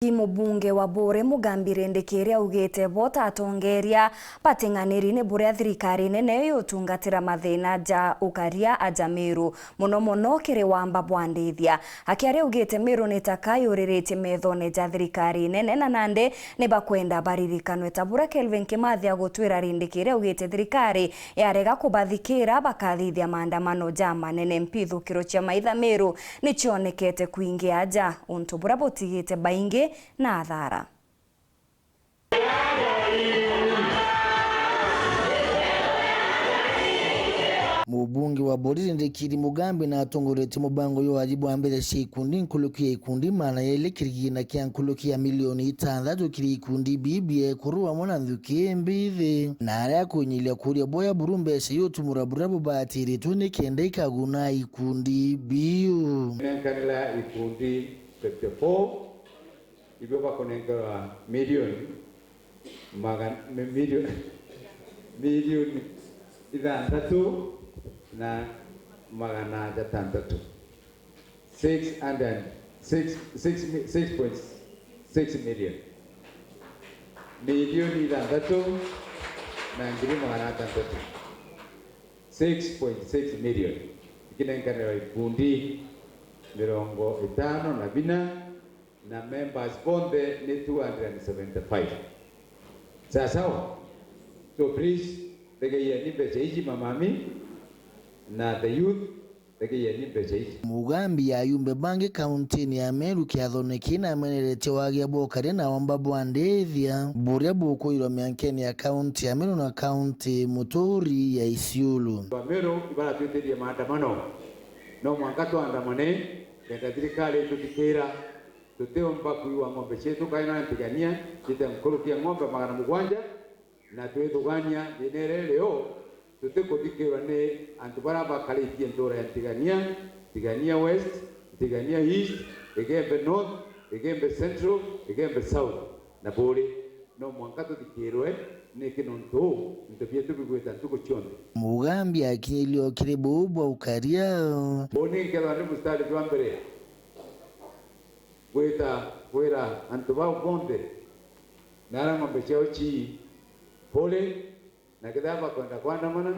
Mũbunge wa Bure Mugambi Rîndikîîrî augĩte bota atongeria bating'anĩri buria thirikari nene yutungatira mathina ja UKARIA aja AMERU muno kiri wamba bwandithia akiaria augĩte Meru nitakayũrĩrĩtie methone ja thirikari nene na nande ni bakwenda baririkanwe ta bura Kelvin Kimathi agutwira Rîndikîîrî augĩte thirikari yarega kubathikira bakathithia maandamano ja manene MPITHUKIRO cia MAITHA Meru nicionekete kuingia ja untu bura butigite baingi na athara. Mubunge wa Bure Rîndikîîrî Mugambi na atongorete mubango yo wajibu wa mbere ikundi nkulukia ikundi mana yele kirigina kia nkulukia milioni 6 kiri ikundi bibie kuruwa mwana nthuki mbithi na aria kunyilia kuria boya burumbeshe yotumura burabu batiritwe nikenda ikaguna ikundi biu Nenkanila ikundi 54 ibeba konenga milioni idantatu na magana jatantatu 6.6 million milioni idantatu na ngiri magana jatantatu 6.6 million ikinenkanira ikundi 54 na members bonde ni 275. Sawa. So please, tegeyeni becheji mamami na the youth tegeyeni becheji. Mugambi ya yumbe bange county ya AMERU kiathoneki na amenerete wagia bokare na wamba bwandethia buria bukoirwa miankeni ya county ya AMERU na county Mutori ya Isiolo. AMERU ibara tuterie maandamano no mwanga tuandamane kenda thirikari tutikira tuteomba kuiwa ng'ombe chetu kaina ntigania tutemkulukia ng'ombe 700 na twithugania dinere leo tutekuthikirwa ni antu bara bakaritie ndora ya tigania west, tigania east, igembe north, igembe central, igembe south na Bure no mwanka tuthikirwe ni kinonto ntobietu bigweta tuko chonde. Mugambi akinyilio kiribu bwa UKARIA boni nkela ni mustari kwa mbere wera antu ba bonde nara ng'ombe chao chi pole na kidaba kwenda kuandamana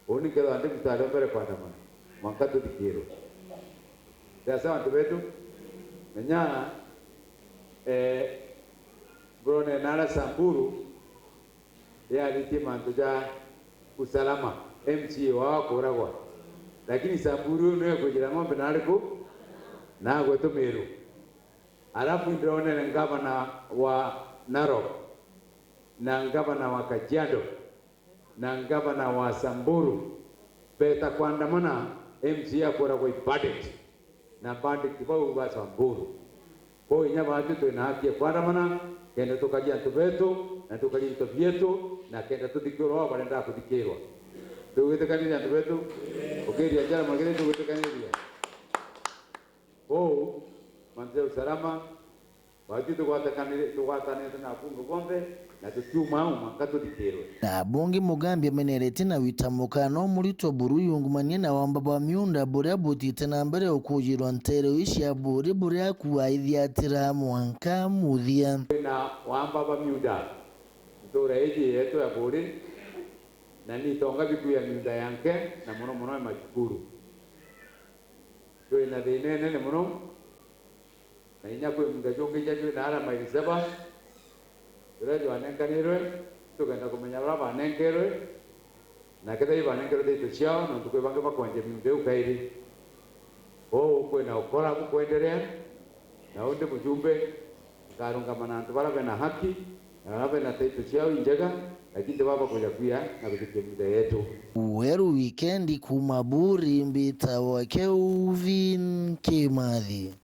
oni kila andi mstari mbele kuandamana mwankato dikiro sasa watu wetu nanya brone nara Samburu ya alitima ntuja usalama MC wa kuragwa lakini Samburu ndio kujira ng'ombe naliko na gwetu Meru alafu ndone ngavana wa Narok na ngavana wa Kajiado na ngavana wa Samburu beta kuandamana MC ya kura kwa budget na budget kibao wa Samburu kwa hiyo watu tuna haki ya kuandamana kenda tukajia tubeto na tukalia vyetu na kenda tudikirwa barenda kudikirwa tuwete kanisa tubeto okeria jana magere tuwete kanisa manze usalama watu tuwatanene na fungo bombe na tukiuma makato dikero na bonge Mugambi amenerete na witamukano murito buruyungumanie na wamba ba miunda buria butite na mbere okujirwa ntero ishi ya buria kuwaithiatira mwanka muthia na wamba ba miunda ndora eje yetu ya Bure na ni tonga biku ya miunda yanke na mono ya majukuru na dinene mono na inyakwe mgajonge jajwe na ara maisaba urajo anenkanirwe tukenda kumenya baba anenkerwe na kedai banenkerwe de tuchao na tukwe bange bakonje mbe ukairi kwe na ukora kuendelea na onde mjumbe karunga manantu bara na haki na baba na taitu chao injaga lakini baba koja pia na kutikemida yetu Weru weekend kumaburi mbita wa Kelvin Kimathi.